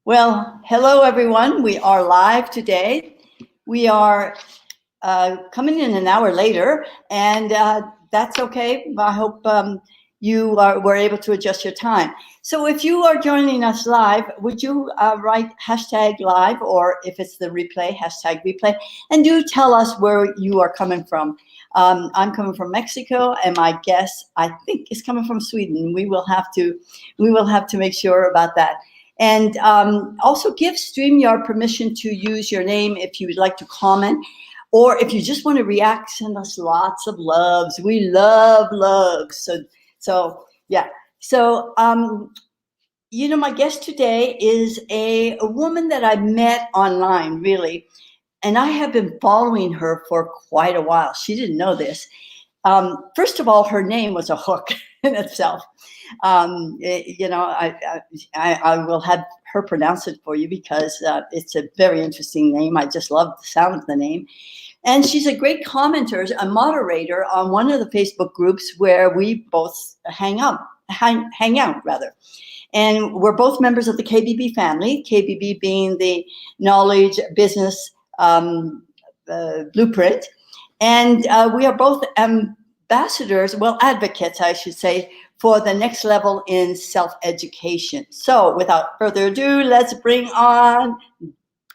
Well, hello everyone. We are live today. We are coming in an hour later, and that's okay. I hope were able to adjust your time. So if you are joining us live, would you write hashtag live, or if it's the replay, hashtag replay, and do tell us where you are coming from. I'm coming from Mexico, and my guest, I think, is coming from Sweden. We will have to make sure about that. And also give StreamYard permission to use your name if you would like to comment, or if you just want to react, send us lots of loves. We love love. So yeah. So, my guest today is a woman that I met online, really. And I have been following her for quite a while. She didn't know this. First of all, her name was a hook in itself. I will have her pronounce it for you because it's a very interesting name. I just love the sound of the name. And she's a great commenter, a moderator on one of the Facebook groups where we both hang out. And we're both members of the KBB family, KBB being the Knowledge Business Blueprint. And we are both ambassadors, advocates, I should say, for the next level in self-education. So without further ado, let's bring on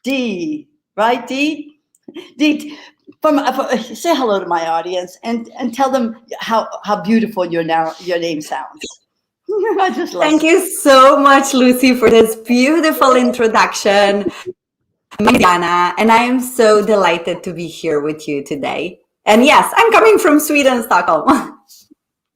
Dee. Right, Dee? Dee, say hello to my audience and tell them how beautiful your name sounds. I just love Thank you so much, Lucy, for this beautiful introduction. I'm Dijana, and I am so delighted to be here with you today. And yes, I'm coming from Sweden, Stockholm.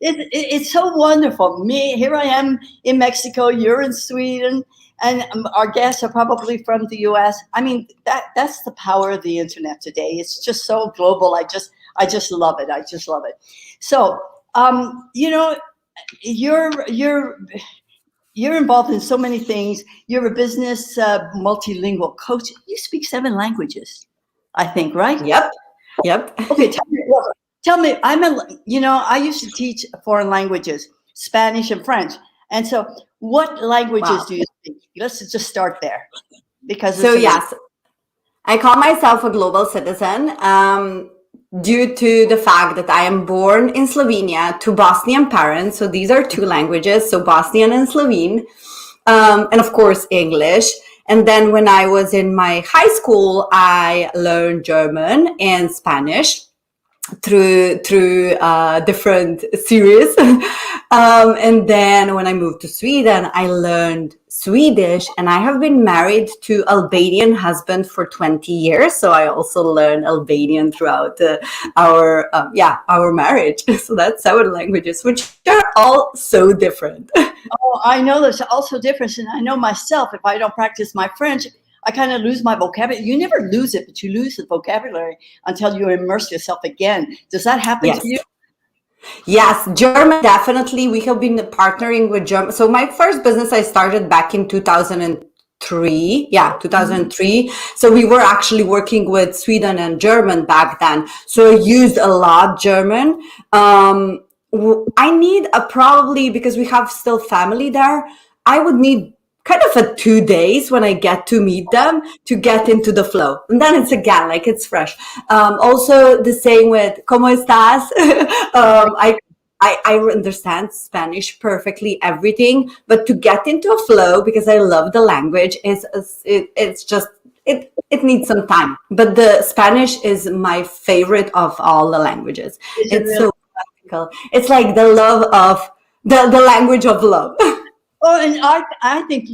It's so wonderful. Here I am in Mexico, you're in Sweden, and our guests are probably from the US. I mean, that's the power of the internet today. It's just so global. I just love it. I just love it. So, you're involved in so many things. You're a business multilingual coach. You speak 7 languages, I think, right? Yep. Okay, tell me. I used to teach foreign languages, Spanish and French. And so what languages do you speak? Let's just start there. Yes, I call myself a global citizen due to the fact that I am born in Slovenia to Bosnian parents. So these are 2 languages, so Bosnian and Slovene, and of course English. And then when I was in my high school, I learned German and Spanish through different series. And then when I moved to Sweden, I learned Swedish, and I have been married to Albanian husband for 20 years. So I also learned Albanian throughout our marriage. So that's 7 languages, which are all so different. Oh, I know there's also difference. And I know myself, if I don't practice my French, I kind of lose my vocabulary. You never lose it, but you lose the vocabulary until you immerse yourself again. Does that happen to you? Yes, German, definitely. We have been partnering with German. So my first business I started back in 2003. Yeah, 2003. So we were actually working with Sweden and German back then. So I used a lot German. I need probably, because we have still family there, I would need kind of a 2 days when I get to meet them to get into the flow. And then it's again, like it's fresh. Also the same with ¿Cómo estás? I understand Spanish perfectly, everything, but to get into a flow, because I love the language, it needs some time. But the Spanish is my favorite of all the languages. It's so practical. It's like the love of the language of love. Oh, and I think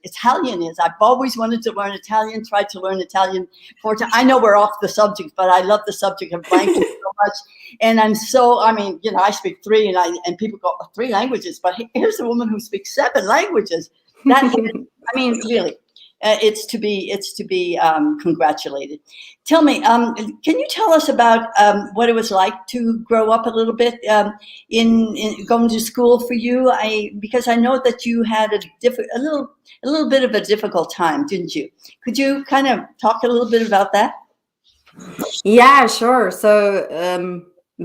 Italian is. I've always wanted to learn Italian, tried to learn Italian I know we're off the subject, but I love the subject of language so much. And I speak 3 and people go, 3 languages, but here's a woman who speaks 7 languages. Really. It's to be congratulated. Tell me, can you tell us about what it was like to grow up a little bit in going to school for you? Because I know that you had a little bit of a difficult time, didn't you? Could you kind of talk a little bit about that? Yeah, sure. So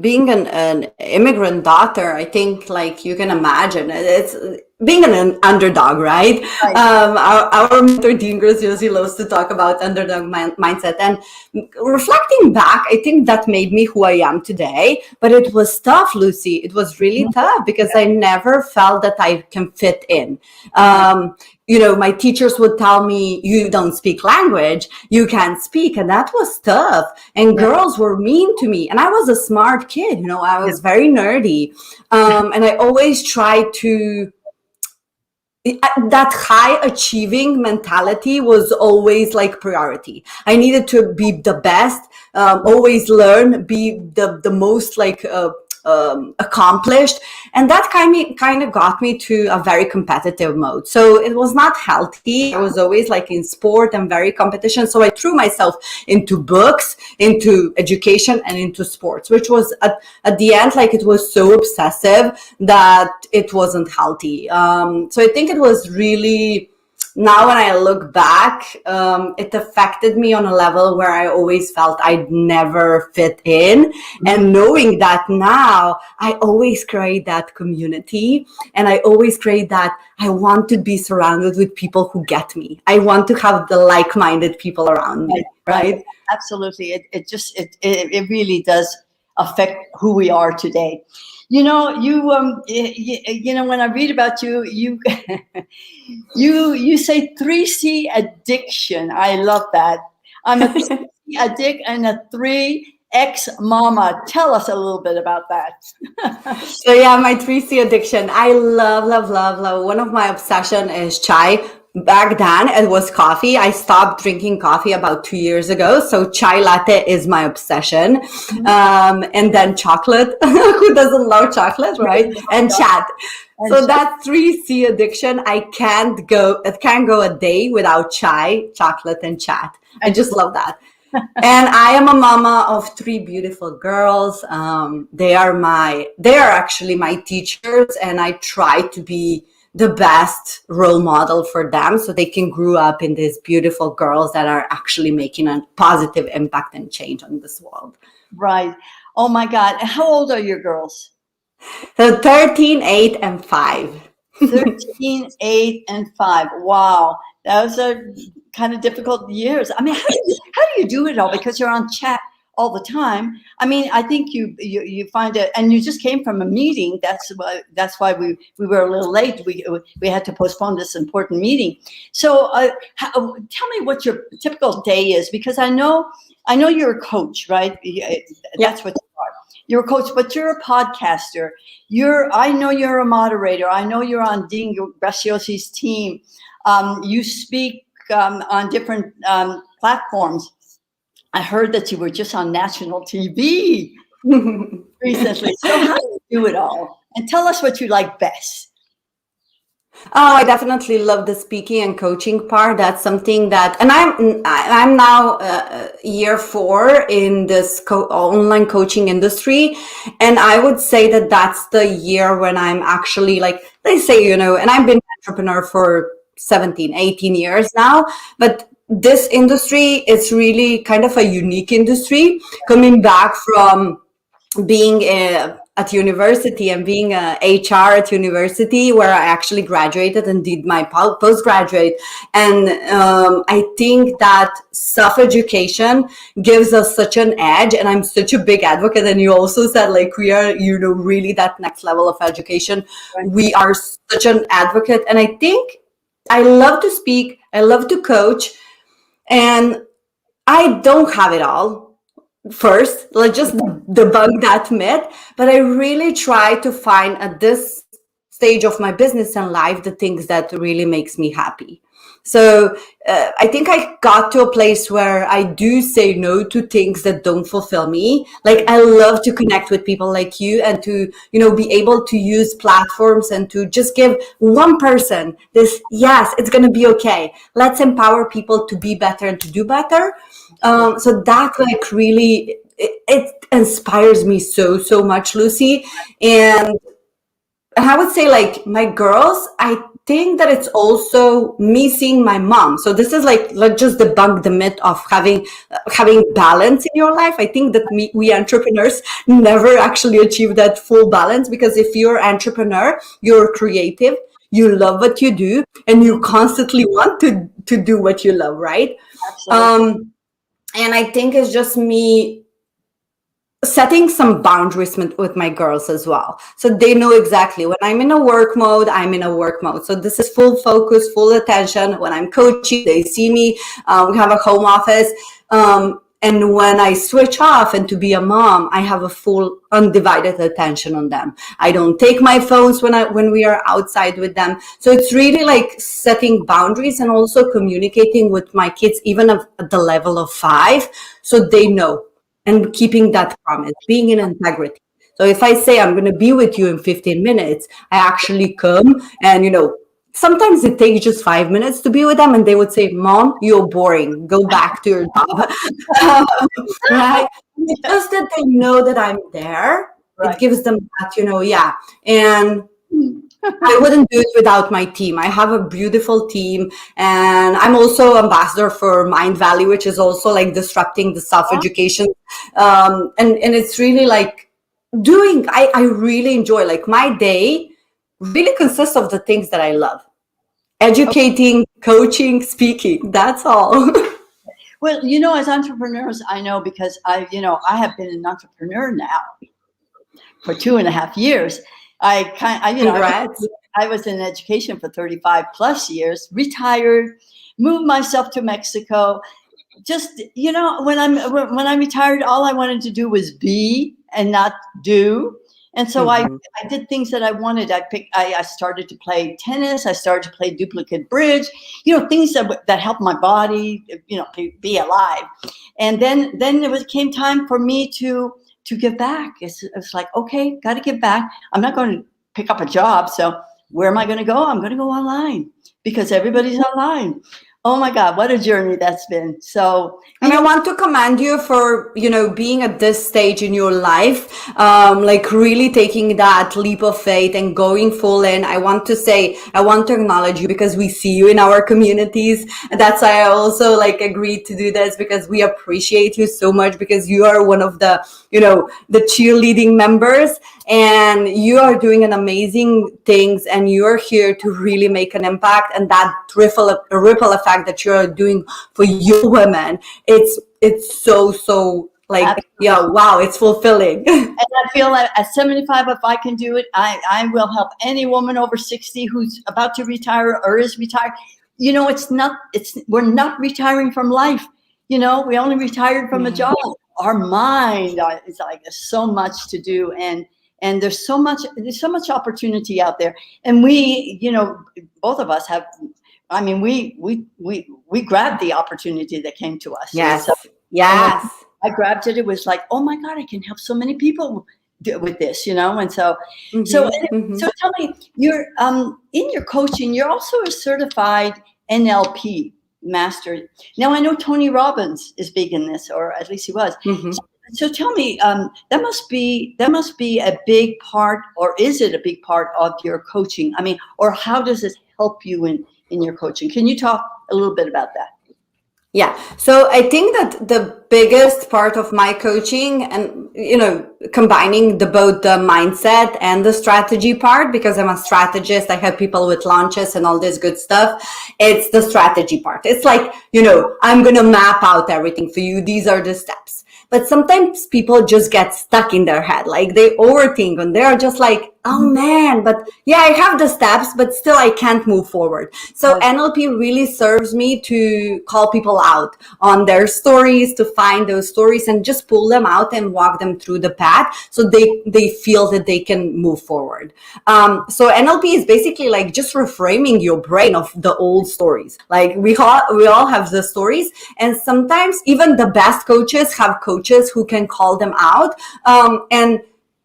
being an immigrant daughter, I think, like you can imagine, being an underdog, right? Right. Our mentor Dean Graziosi loves to talk about underdog mindset, and reflecting back, I think that made me who I am today. But it was tough, Lucy. It was really tough because I never felt that I can fit in. My teachers would tell me, you don't speak language, you can't speak. And that was tough. And girls were mean to me. And I was a smart kid, I was very nerdy. And I always tried to, that high achieving mentality was always like priority. I needed to be the best, always learn, be the most like accomplished, and that kind of got me to a very competitive mode. So it was not healthy. I was always like in sport and very competition. So I threw myself into books, into education, and into sports, which was at the end, like it was so obsessive that it wasn't healthy. So I think it was really, now when I look back, it affected me on a level where I always felt I'd never fit in. And knowing that now, I always create that community, and I always create that I want to be surrounded with people who get me. I want to have the like-minded people around me, right? Absolutely. It really does affect who we are today. When I read about you, you say 3C addiction. I love that. I'm a 3C addict and a 3X mama. Tell us a little bit about that. So yeah, my 3C addiction. I love, love, love, love. One of my obsession is chai. Back then it was coffee. I stopped drinking coffee about 2 years ago. So chai latte is my obsession. And then chocolate. Who doesn't love chocolate, right? And chat. So that 3C addiction, I can't go a day without chai, chocolate, and chat. I just love that. And I am a mama of 3 beautiful girls. They are actually my teachers, and I try to be the best role model for them so they can grow up in these beautiful girls that are actually making a positive impact and change on this world. Right. Oh my God. How old are your girls? So 13, 8, and 5. 13, 8, and 5. Wow. Those are kind of difficult years. I mean, how do you do it all? Because you're on chat all the time. I mean, I think you find it, and you just came from a meeting. That's why we were a little late. We had to postpone this important meeting. So tell me what your typical day is, because I know you're a coach, right? That's what you are. You're a coach, but you're a podcaster. I know you're a moderator. I know you're on Dean Graziosi's team. You speak on different platforms. I heard that you were just on national TV recently. So how do you do it all? And tell us what you like best. Oh, I definitely love the speaking and coaching part. That's something that, and I'm now year 4 in this online coaching industry, and I would say that that's the year when I'm actually, like they say, and I've been an entrepreneur for 17, 18 years now, but this industry is really kind of a unique industry, coming back from being at university and being a HR at university, where I actually graduated and did my postgraduate. And I think that self-education gives us such an edge, and I'm such a big advocate. And you also said, like, we are, really that next level of education. Right. We are such an advocate. And I think I love to speak, I love to coach, and I don't have it all. First, let's just debunk that myth. But I really try to find at this stage of my business and life the things that really makes me happy. So I think I got to a place where I do say no to things that don't fulfill me. Like, I love to connect with people like you, and to, be able to use platforms and to just give one person this, yes, it's going to be okay. Let's empower people to be better and to do better. So that, like, really, it inspires me so, so much, Lucy. And I would say, like, my girls, I think that it's also me seeing my mom. So this is like, let's just debunk the myth of having balance in your life. I think that we entrepreneurs never actually achieve that full balance, because if you're an entrepreneur, you're creative, you love what you do and you constantly want to do what you love, right? Absolutely. And I think it's just me setting some boundaries with my girls as well. So they know exactly when I'm in a work mode, I'm in a work mode. So this is full focus, full attention. When I'm coaching, they see me. We have a home office. And when I switch off and to be a mom, I have a full undivided attention on them. I don't take my phones when we are outside with them. So it's really like setting boundaries and also communicating with my kids, even at the level of 5, so they know, and keeping that promise, being in integrity. So if I say I'm going to be with you in 15 minutes, I actually come, and sometimes it takes just 5 minutes to be with them, and they would say, "Mom, you're boring. Go back to your job." Right? It's just that they know that I'm there. Right. It gives them that, yeah. And I wouldn't do it without my team. I have a beautiful team, and I'm also ambassador for Mind Valley, which is also like disrupting the self-education. And it's really like I really enjoy, like, my day really consists of the things that I love. Educating, coaching, speaking, that's all. Well, as entrepreneurs, I know, because I have been an entrepreneur now for 2.5 years. Congrats. I was in education for 35 plus years, retired, moved myself to Mexico. Just, when I retired, all I wanted to do was be and not do. And so I did things that I wanted. I started to play tennis. I started to play duplicate bridge, things that help my body, be alive. And then it came time for me to give back. It's like, okay, got to give back. I'm not going to pick up a job. So where am I going to go? I'm going to go online, because everybody's online. Oh my God, what a journey that's been. So, and I want to commend you for, being at this stage in your life, like really taking that leap of faith and going full in. I want to acknowledge you, because we see you in our communities. And that's why I also agreed to do this, because we appreciate you so much, because you are one of the, the cheerleading members, and you are doing an amazing things, and you're here to really make an impact. And that ripple effect that you're doing for your women, it's so yeah, wow, it's fulfilling. And I feel like at 75, if I can do it, I will help any woman over 60 who's about to retire or is retired. We're not retiring from life. We only retired from a job. Our mind is there's so much to do, and there's so much opportunity out there. And we, both of us have. I mean, we grabbed the opportunity that came to us. Yes. So, yes. I grabbed it. It was like, oh my God, I can help so many people with this, And so, so tell me, you're in your coaching, you're also a certified NLP master. Now I know Tony Robbins is big in this, or at least he was. So tell me, that must be a big part, or is it a big part of your coaching? I mean, or how does it help you in your coaching? Can you talk a little bit about that? Yeah. So I think that the biggest part of my coaching, and, combining both the mindset and the strategy part, because I'm a strategist, I help people with launches and all this good stuff. It's the strategy part. It's like, I'm going to map out everything for you. These are the steps. But sometimes people just get stuck in their head. Like, they overthink, and they're just like, oh man, but yeah, I have the steps, but still I can't move forward. So NLP really serves me to call people out on their stories, to find those stories and just pull them out and walk them through the path, so they feel that they can move forward. So NLP is basically like just reframing your brain of the old stories. Like, we all have the stories, and sometimes even the best coaches have coaches who can call them out, and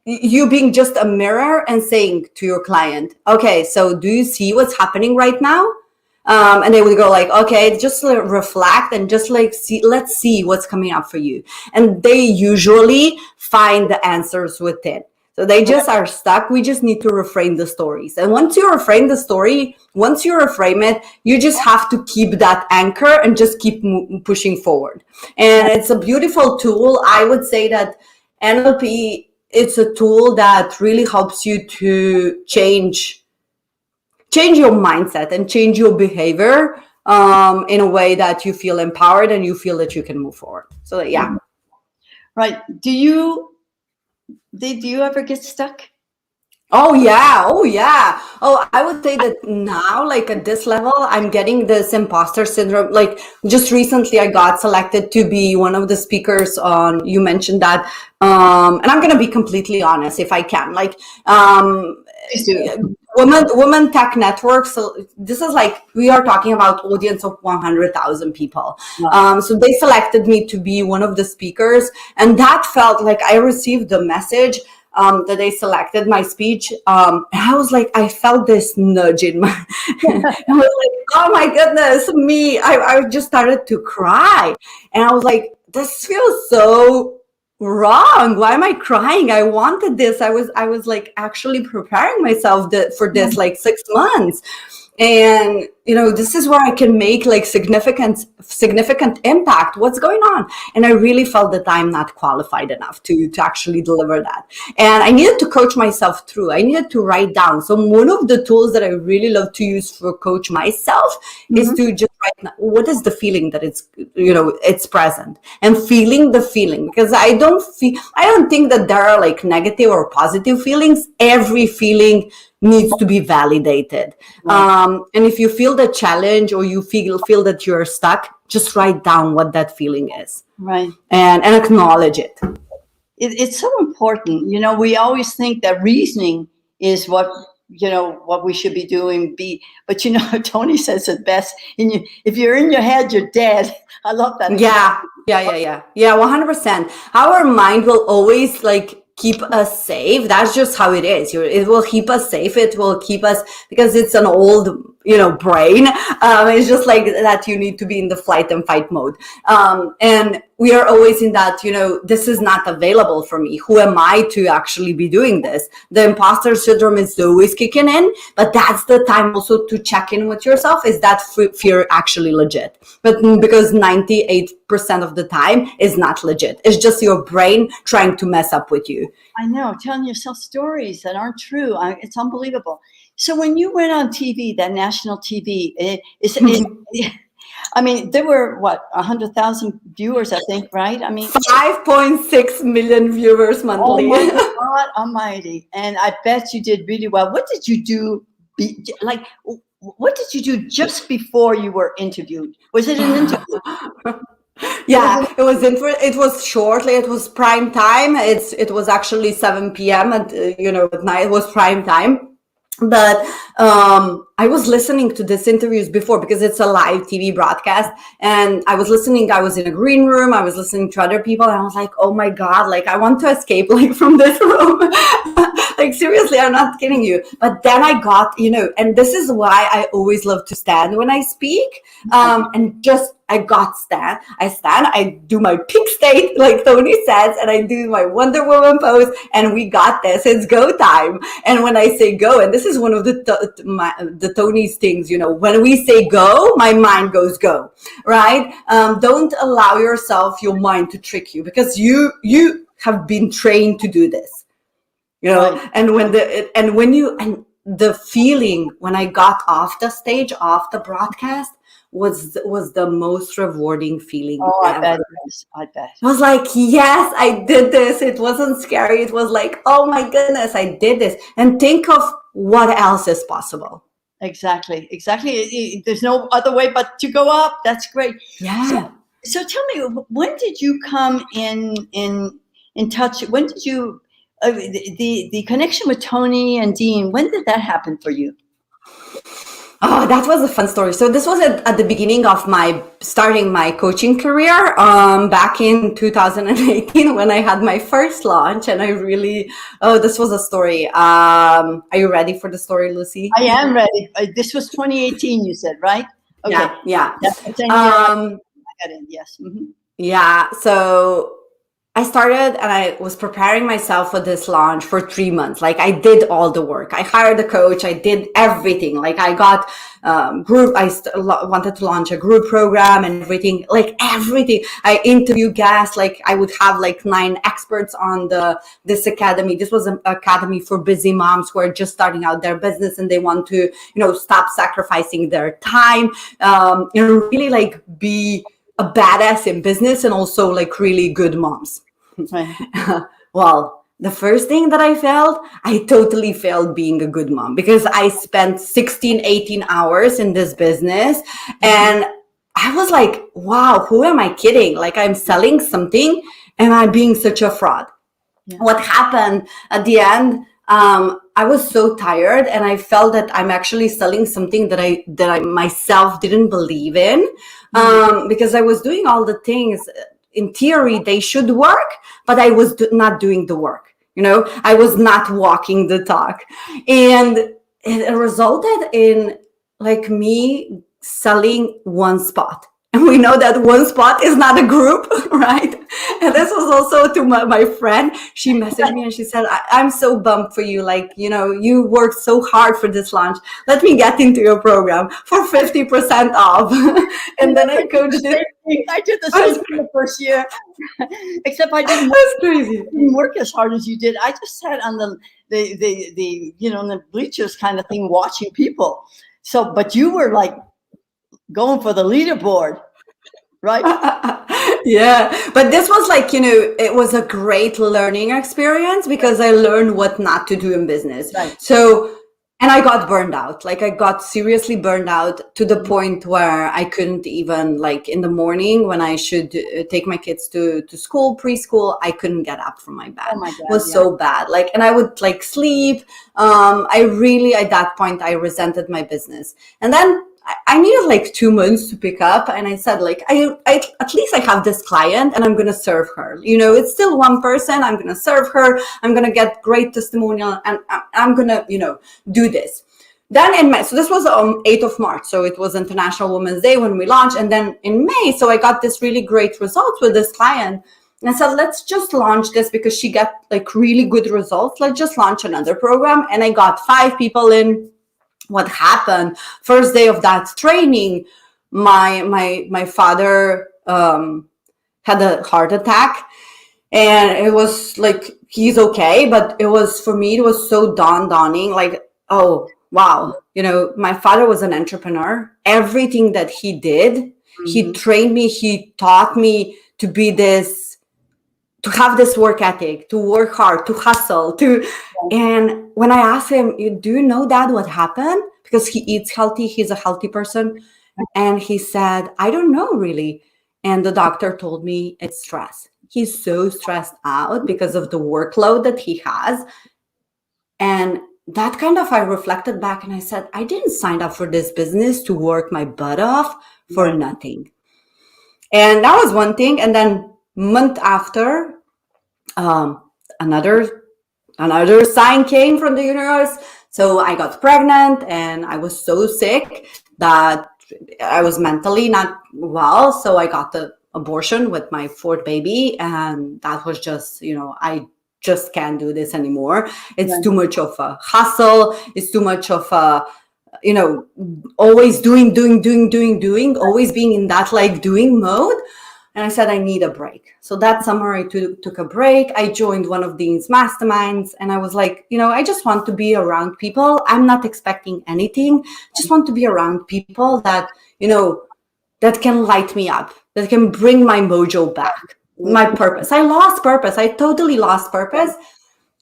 you being just a mirror and saying to your client, okay, so do you see what's happening right now? And they would go like, okay, just reflect and just let's see what's coming up for you. And they usually find the answers within. So they just are stuck. We just need to reframe the stories. And once you reframe the story, once you reframe it, you just have to keep that anchor and just keep pushing forward. And it's a beautiful tool. I would say that NLP, it's a tool that really helps you to change change your mindset and change your behavior in a way that you feel empowered and you feel that you can move forward. So yeah. Right. Did you ever get stuck? Oh yeah. Oh, I would say that now, like at this level, I'm getting this imposter syndrome. Like just recently I got selected to be one of the speakers on, you mentioned that. And I'm gonna be completely honest if I can. Like Please do. women tech network. So this is like, we are talking about audience of 100,000 people. Wow. So they selected me to be one of the speakers, and that felt like I received the message that they selected my speech. And I was like, I felt this nudge in my, I was like, oh my goodness, me. I just started to cry. And I was like, this feels so wrong. Why am I crying? I wanted this. I was like actually preparing myself for this like 6 months. And this is where I can make like significant impact. What's going on? And I really felt that I'm not qualified enough to actually deliver that. And I needed to coach myself through. I needed to write down. So one of the tools that I really love to use for coach myself is to just write, what is the feeling that it's present, and feeling the feeling, because I don't think that there are like negative or positive feelings. Every feeling needs to be validated. And if you feel the challenge, or you feel that you're stuck, just write down what that feeling is. Right. And acknowledge it. It's so important. We always think that reasoning is what we should be doing. But Tony says it best. If you're in your head, you're dead. I love that. Yeah. 100%. Our mind will always like keep us safe. That's just how it is. It will keep us safe. It will keep us, because it's an old, brain. It's just like that. You need to be in the flight and fight mode. And we are always in that, this is not available for me. Who am I to actually be doing this? The imposter syndrome is always kicking in, but that's the time also to check in with yourself. Is that fear actually legit? But because 98% of the time is not legit. It's just your brain trying to mess up with you. I know, telling yourself stories that aren't true. It's unbelievable. So when you went on TV, that national TV, there were 100,000 viewers, I think, right? 5.6 million viewers monthly. Oh my God Almighty! And I bet you did really well. What did you do? What did you do just before you were interviewed? Was it an interview? Yeah, it was shortly. It was prime time. It was actually 7 p.m. at night. It was prime time. But I was listening to these interviews before, because it's a live TV broadcast, and I was listening. I was in a green room. I was listening to other people, and I was like, oh my God, like I want to escape like from this room. Like seriously, I'm not kidding you. But then I got, and this is why I always love to stand when I speak. And just I stand, I do my peak state, like Tony says, and I do my Wonder Woman pose, and we got this. It's go time. And when I say go, and this is one of the Tony's things, when we say go, my mind goes go, right? Don't allow your mind to trick you, because you have been trained to do this, right. And the feeling when I got off the stage, off the broadcast, was the most rewarding feeling ever. I bet. I was like, yes, I did this. It wasn't scary. It was like, oh my goodness, I did this. And think of what else is possible. Exactly. There's no other way but to go up. That's great. Yeah. So tell me, when did you come in touch? When did you the connection with Tony and Dean? When did that happen for you? Oh, that was a fun story. So this was at the beginning of starting my coaching career, back in 2018, when I had my first launch, and this was a story. Are you ready for the story, Lucy? I am ready. This was 2018, you said, right? Okay. Yeah. I got in, yes. Mm-hmm. Yeah. So I started and I was preparing myself for this launch for 3 months. Like I did all the work. I hired a coach. I did everything. Like I got group. Wanted to launch a group program and everything. Like everything. I interview guests. Like I would have like 9 experts on this academy. This was an academy for busy moms who are just starting out their business and they want to, stop sacrificing their time. Really like be a badass in business and also like really good moms. Right. Well, the first thing that I totally failed being a good mom because I spent 16, 18 hours in this business and I was like, wow, who am I kidding? Like I'm selling something and I'm being such a fraud. Yeah. What happened at the end, I was so tired and I felt that I'm actually selling something that I myself didn't believe in, because I was doing all the things. In theory, they should work, but I was not doing the work. I was not walking the talk. And it resulted in like me selling one spot. And we know that one spot is not a group, right? And this was also to my friend. She messaged me and she said, I'm so bummed for you. Like, you worked so hard for this launch. Let me get into your program for 50% off. And then I coached it. I did the same thing the first year, except I didn't work as hard as you did. I just sat on the the bleachers kind of thing, watching people. So, but you were like going for the leaderboard, right? Yeah, but this was like, it was a great learning experience because I learned what not to do in business. Right. So, and I got burned out. Like I got seriously burned out to the point where I couldn't even, like in the morning when I should take my kids to school, preschool, I couldn't get up from my bed. Oh my God, it was so bad. Like, and I would like sleep. At that point, I resented my business. And then I needed like 2 months to pick up. And I said, like, I at least I have this client and I'm going to serve her. It's still one person. I'm going to serve her. I'm going to get great testimonial and I'm going to, do this. Then in May, so this was 8th of March. So it was International Women's Day when we launched. And then in May, so I got this really great results with this client. And I said, let's just launch this because she got like really good results. Let's just launch another program. And I got 5 people in. What happened first day of that training, my father had a heart attack and it was like he's okay, but it was for me it was so dawning like, oh wow, my father was an entrepreneur. Everything that he did, he trained me, he taught me to be this, to have this work ethic, to work hard, to hustle, and when I asked him, do you know, Dad, what happened? Because he eats healthy, he's a healthy person. And he said, I don't know really. And the doctor told me it's stress. He's so stressed out because of the workload that he has. And that kind of, I reflected back and I said, I didn't sign up for this business to work my butt off for nothing. And that was one thing. And then month after, another sign came from the universe. So I got pregnant and I was so sick that I was mentally not well. So I got the abortion with my 4th baby. And that was just, I just can't do this anymore. It's too much of a hustle. It's too much of a, always doing, always being in that like doing mode. And I said, I need a break. So that summer I took a break. I joined one of these masterminds and I was like, I just want to be around people. I'm not expecting anything. Just want to be around people that, that can light me up, that can bring my mojo back, my purpose. I lost purpose. I totally lost purpose.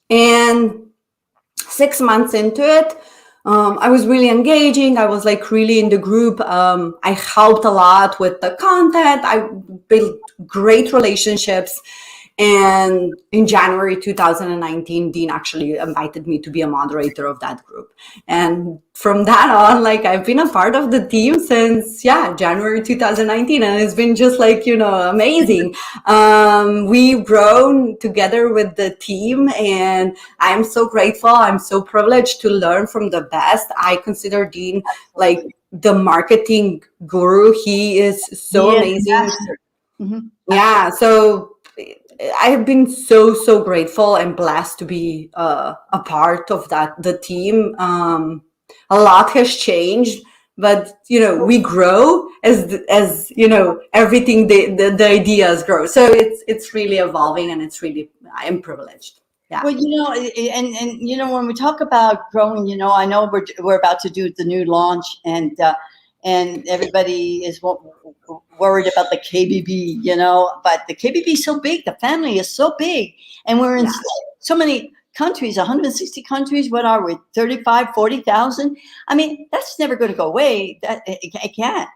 And 6 months into it, I was really engaging. I was like really in the group. I helped a lot with the content. I built great relationships. And in January 2019, Dean actually invited me to be a moderator of that group. And from that on, like I've been a part of the team since, January 2019. And it's been just like, amazing. We've grown together with the team and I'm so grateful. I'm so privileged to learn from the best. I consider Dean like the marketing guru. He is so amazing. Yeah. So I have been so grateful and blessed to be a part of the team. A lot has changed, but we grow as everything, the ideas grow. So it's really evolving, and I am privileged. Yeah. Well, and when we talk about growing, I know we're about to do the new launch, and everybody is worried about the KBB, but the KBB is so big, the family is so big, and we're in so many countries, 160 countries. What are we, 35, 40,000? I mean, that's never going to go away. It can't.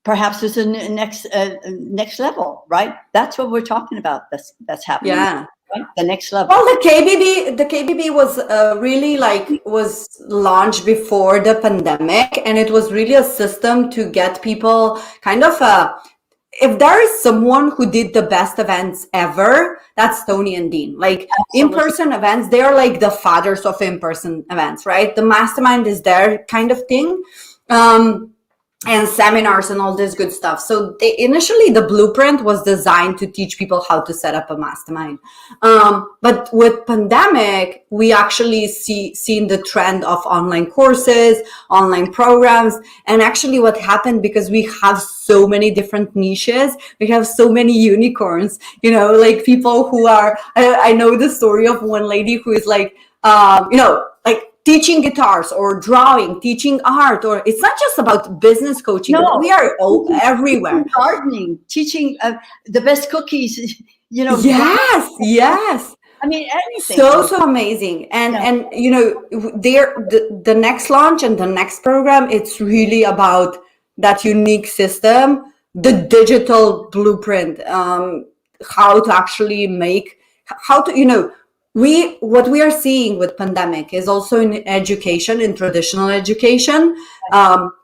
Perhaps it's a next level, right? That's what we're talking about. That's happening. Yeah. Right? The next level. Well, the KBB was really was launched before the pandemic, and it was really a system to get people kind of if there is someone who did the best events ever, that's Tony and Dean. Like in-person events, they are like the fathers of in-person events, right? The mastermind is their kind of thing. And seminars and all this good stuff. So initially the blueprint was designed to teach people how to set up a mastermind. But with pandemic, we actually seen the trend of online courses, online programs. And actually what happened, because we have so many different niches, we have so many unicorns, like people who are, I know the story of one lady who is like, teaching guitars or drawing, teaching art, or it's not just about business coaching. No, we are everywhere. Gardening, teaching the best cookies, Yes. I mean, anything. So amazing. And the next launch and the next program, it's really about that unique system, the digital blueprint, how to actually what we are seeing with pandemic is also in education, in traditional education.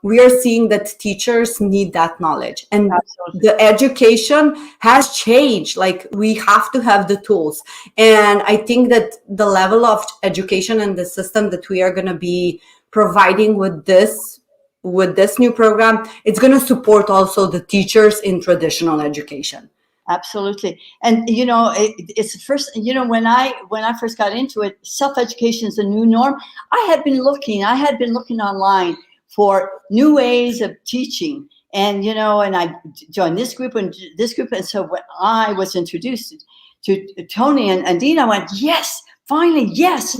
We are seeing that teachers need that knowledge, and the education has changed. Like, we have to have the tools. And I think that the level of education and the system that we are going to be providing with this new program, it's going to support also the teachers in traditional education. Absolutely. And, it's the first, when I first got into it, self-education is the new norm. I had been looking online for new ways of teaching, and, and I joined this group and this group. And so when I was introduced to Tony and Dean, I went, yes, finally, yes.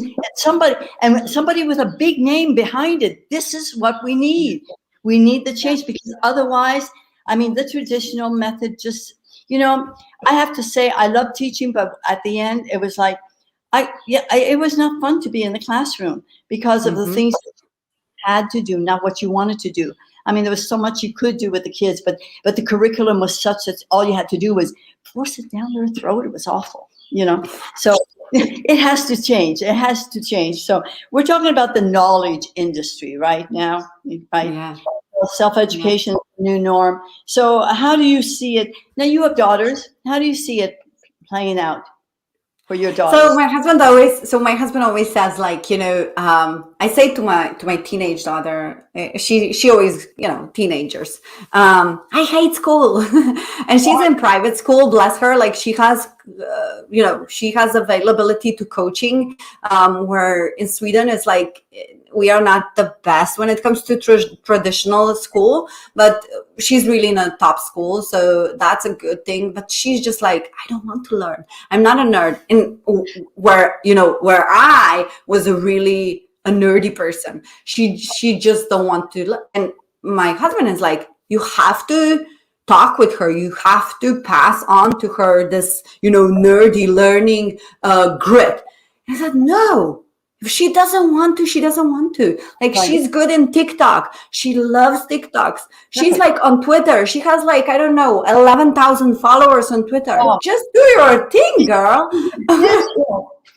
And somebody with a big name behind it. This is what we need. We need the change, because otherwise, I mean, the traditional method just, I have to say, I love teaching, but at the end, it was like, it was not fun to be in the classroom because of the things that you had to do, not what you wanted to do. I mean, there was so much you could do with the kids, but the curriculum was such that all you had to do was force it down their throat. It was awful, So it has to change. It has to change. So we're talking about the knowledge industry right now, right? Yeah. Self-education, new norm. So how do you see it? Now, you have daughters. How do you see it playing out for your daughters? So my husband always says, like, I say to my teenage daughter, she always, teenagers, I hate school. And she's in private school, bless her. Like, she has, she has availability to coaching, where in Sweden it's like, we are not the best when it comes to traditional school, but she's really in a top school. So that's a good thing. But she's just like, I don't want to learn. I'm not a nerd. And where I was a nerdy person, she just don't want to. And my husband is like, you have to talk with her. You have to pass on to her this, nerdy learning grit. And I said, no. If she doesn't want to, she doesn't want to. Like, right. She's good in TikTok. She loves TikToks. She's like on Twitter. She has 11,000 followers on Twitter. Oh. Just do your thing, girl.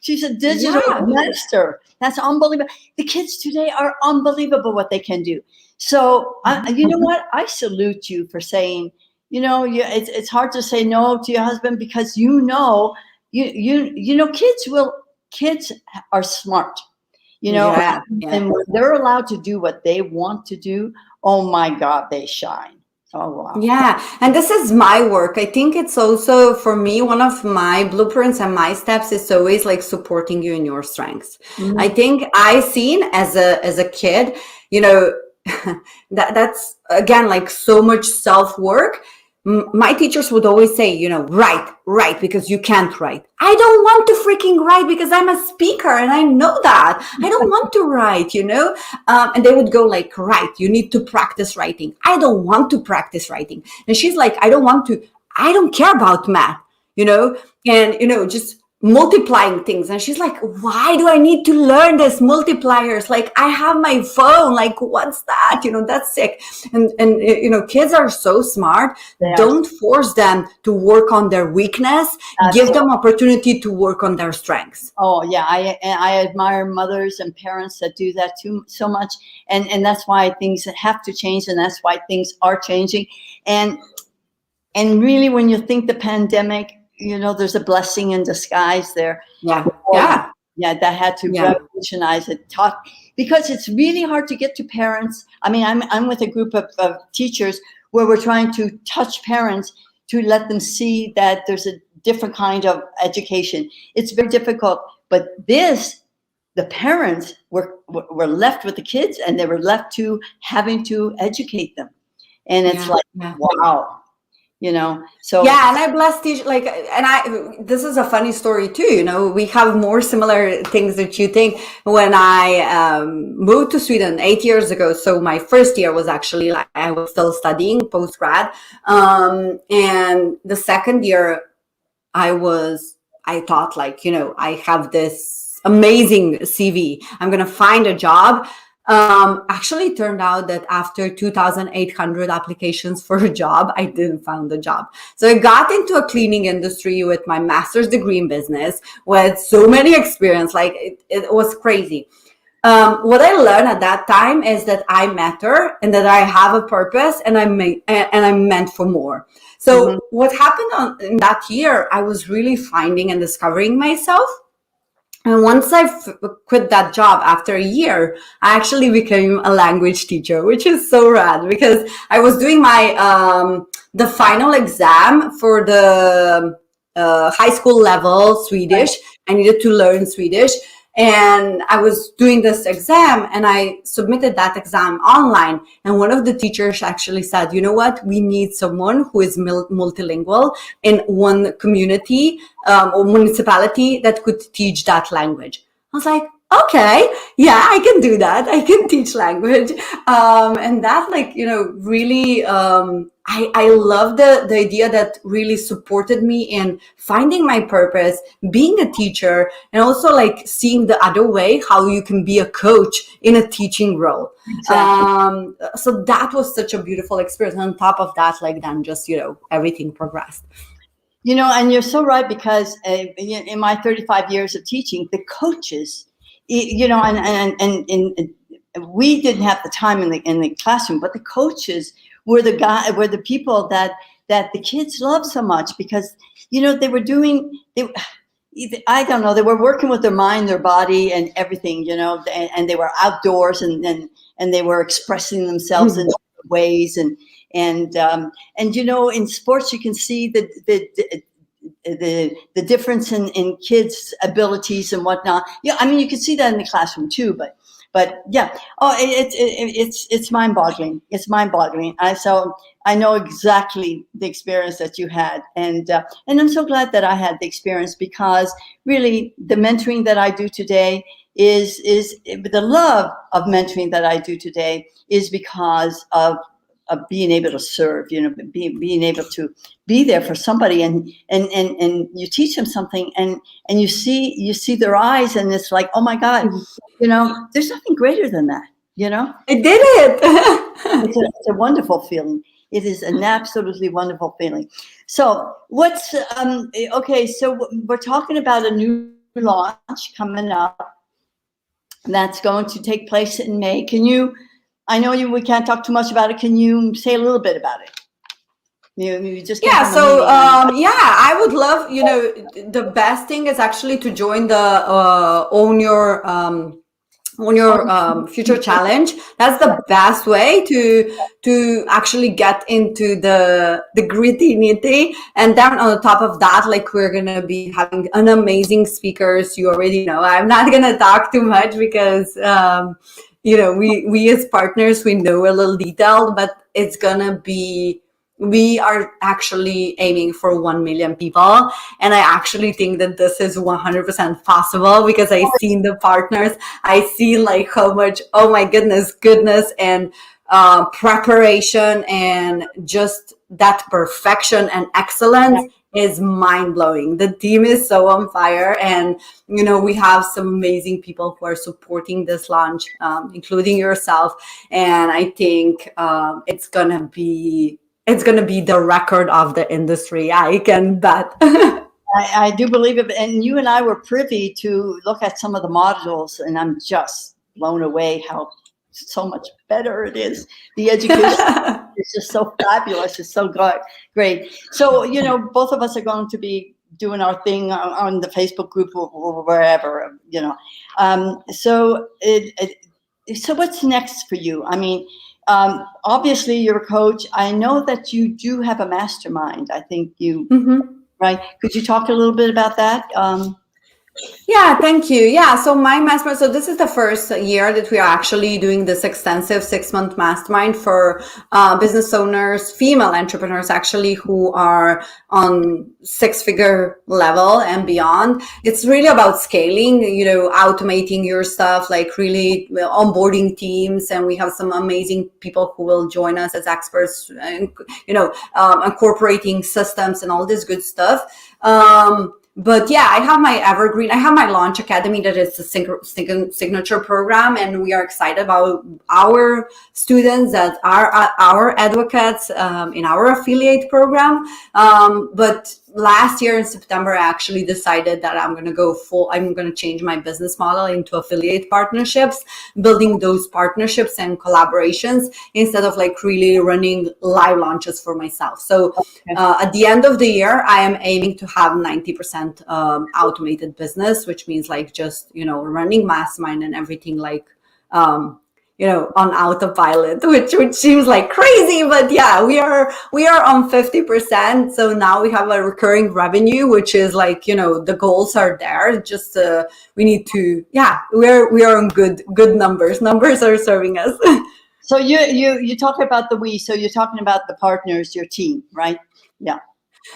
She's a digital master. That's unbelievable. The kids today are unbelievable what they can do. So, you know what? I salute you for saying, it's hard to say no to your husband, because kids are smart, and when they're allowed to do what they want to do, oh my God, they shine. Oh, wow. Yeah, and this is my work. I think it's also for me, one of my blueprints and my steps is always like supporting you in your strengths. I Mhm. think I seen as a kid, you know, that's again like so much self-work. My teachers would always say, you know, write because you can't write. I don't want to freaking write because I'm a speaker and I know that. I don't want to write, you know? And they would go like, right, you need to practice writing. I don't want to practice writing. And she's like, I don't care about math, you know, and, you know, just multiplying things. And she's like, why do I need to learn this multipliers? Like, I have my phone. Like, what's that? You know, that's sick. And you know, kids are so smart. They are. Don't force them to work on their weakness. Give them opportunity to work on their strengths. Oh yeah, I admire mothers and parents that do that too so much, and that's why things have to change, and that's why things are changing, and really, when you think the pandemic, you know, there's a blessing in disguise there. Yeah. Yeah, that had to revolutionize it, because it's really hard to get to parents. I mean, I'm with a group of teachers where we're trying to touch parents to let them see that there's a different kind of education. It's very difficult, but the parents were left with the kids, and they were left to having to educate them, and it's wow. You know, so yeah, and I bless teach like, and this is a funny story too. You know, we have more similar things that you think. When I moved to Sweden 8 years ago, so my first year was actually like I was still studying post grad, and the second year I thought like, you know, I have this amazing CV. I'm gonna find a job. Actually turned out that after 2,800 applications for a job, I didn't find the job. So I got into a cleaning industry with my master's degree in business with so many experience, like it was crazy. What I learned at that time is that I matter and that I have a purpose and I'm meant for more. So what happened in that year, I was really finding and discovering myself. And once I quit that job after a year, I actually became a language teacher, which is so rad because I was doing my the final exam for the high school level Swedish. I needed to learn Swedish. And I was doing this exam and I submitted that exam online. And one of the teachers actually said, you know what, we need someone who is multilingual in one community or municipality that could teach that language. I was like, okay, yeah, I can do that. I can teach language. And that like, you know, really, I love the idea that really supported me in finding my purpose, being a teacher, and also like seeing the other way, how you can be a coach in a teaching role. exactly. So that was such a beautiful experience. And on top of that, like then just, you know, everything progressed. You know, and you're so right, because in my 35 years of teaching, the coaches, you know, and we didn't have the time in the classroom, but the coaches were the people that the kids loved so much, because, you know, I don't know, they were working with their mind, their body, and everything, you know, and they were outdoors, and they were expressing themselves in ways, and you know, in sports you can see the difference in kids' abilities and whatnot. Yeah, I mean, you can see that in the classroom too, but yeah, it's mind-boggling. It's mind-boggling. So I know exactly the experience that you had, and I'm so glad that I had the experience, because really the mentoring that I do today is the love of mentoring that I do today is because of being able to serve, you know, being able to be there for somebody, and you teach them something, and you see their eyes, and it's like, oh my God, you know, there's nothing greater than that, you know. I did it. It's a wonderful feeling. It is an absolutely wonderful feeling. So what's okay? So we're talking about a new launch coming up that's going to take place in May. Can you? I know we can't talk too much about it. Can you say a little bit about it? You just came from a meeting. Yeah, I would love, you know, the best thing is actually to join the Own Your future challenge. That's the best way to actually get into the gritty nitty. And then on top of that, like, we're gonna be having an amazing speakers. You already know. I'm not gonna talk too much because we as partners, we know a little detailed, but it's gonna be, we are actually aiming for 1 million people. And I actually think that this is 100% possible because I seen the partners. I see like how much, oh my goodness, and preparation and just that perfection and excellence is mind-blowing. The team is so on fire, and we have some amazing people who are supporting this launch, including yourself. And I think it's gonna be the record of the industry. I can bet. I do believe it. And you and I were privy to look at some of the modules, and I'm just blown away how so much better it is. The education is just so fabulous. It's so great. So, both of us are going to be doing our thing on the Facebook group or wherever, So what's next for you? I mean, obviously you're a coach. I know that you do have a mastermind. I think you, right? Could you talk a little bit about that? Yeah, thank you. Yeah, so my mastermind, so this is the first year that we are actually doing this extensive 6-month mastermind for business owners, female entrepreneurs actually, who are on 6-figure level and beyond. It's really about scaling, automating your stuff, like really onboarding teams. And we have some amazing people who will join us as experts, and, incorporating systems and all this good stuff. But yeah, I have my Launch Academy that is a signature program, and we are excited about our students that are our advocates in our affiliate program. But last year in September, I actually decided that I'm going to change my business model into affiliate partnerships, building those partnerships and collaborations instead of like really running live launches for myself. So at the end of the year, I am aiming to have 90% automated business, which means like just, running mastermind and everything like, on autopilot, which seems like crazy, but yeah, we are on 50%. So now we have a recurring revenue, which is like, the goals are there. Just we need to, we are on good numbers. Numbers are serving us. So you talk about the we. So you're talking about the partners, your team, right? Yeah.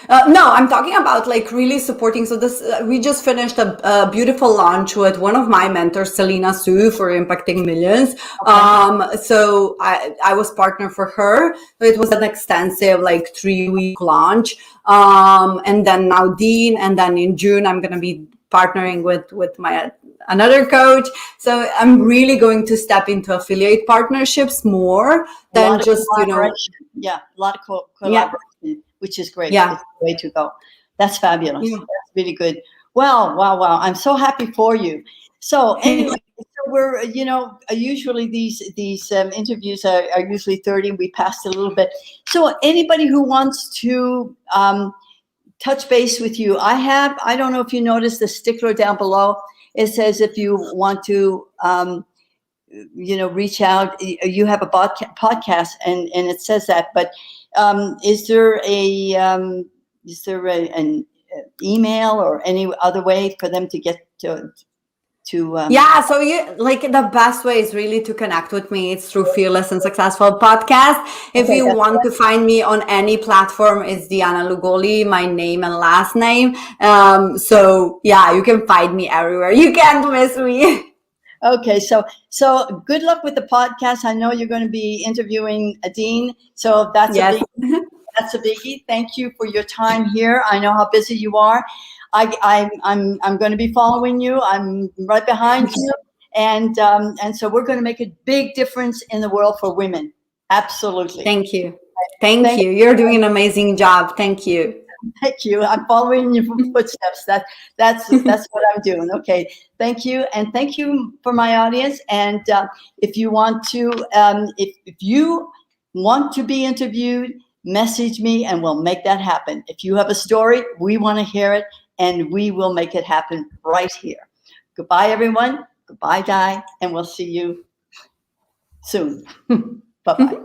No, I'm talking about like really supporting. So this, we just finished a beautiful launch with one of my mentors, Selena Sue, for Impacting Millions. Okay. So I was partner for her. So it was an extensive like 3-week launch. And then now Dean, and then in June, I'm going to be partnering with my another coach. So I'm really going to step into affiliate partnerships more than just, yeah, a lot of collaboration, which is great. Yeah. It's the way to go. That's fabulous. Yeah. That's really good. Wow. I'm so happy for you. So anyway, so we're, usually these interviews are usually 30. We passed a little bit. So anybody who wants to touch base with you, I don't know if you noticed the sticker down below. It says if you want to, reach out, you have a podcast, and it says that. But is there an email or any other way for them to get to? Yeah, so the best way is really to connect with me. It's through Fearless and Successful Podcast. If you want to find me on any platform, it's Dijana Llugolli, my name and last name. So yeah, you can find me everywhere. You can't miss me. Okay, so good luck with the podcast. I know you're going to be interviewing Dean, so that's a biggie. Thank you for your time here. I know how busy you are. I'm going to be following you. I'm right behind you, and so we're going to make a big difference in the world for women. Absolutely. Thank you. Thank you. You're doing an amazing job. Thank you. Thank you. I'm following your footsteps. That's what I'm doing. Okay. Thank you, and thank you for my audience. And if you want to, if you want to be interviewed, message me, and we'll make that happen. If you have a story, we want to hear it, and we will make it happen right here. Goodbye, everyone. Goodbye, Di, and we'll see you soon. Bye-bye.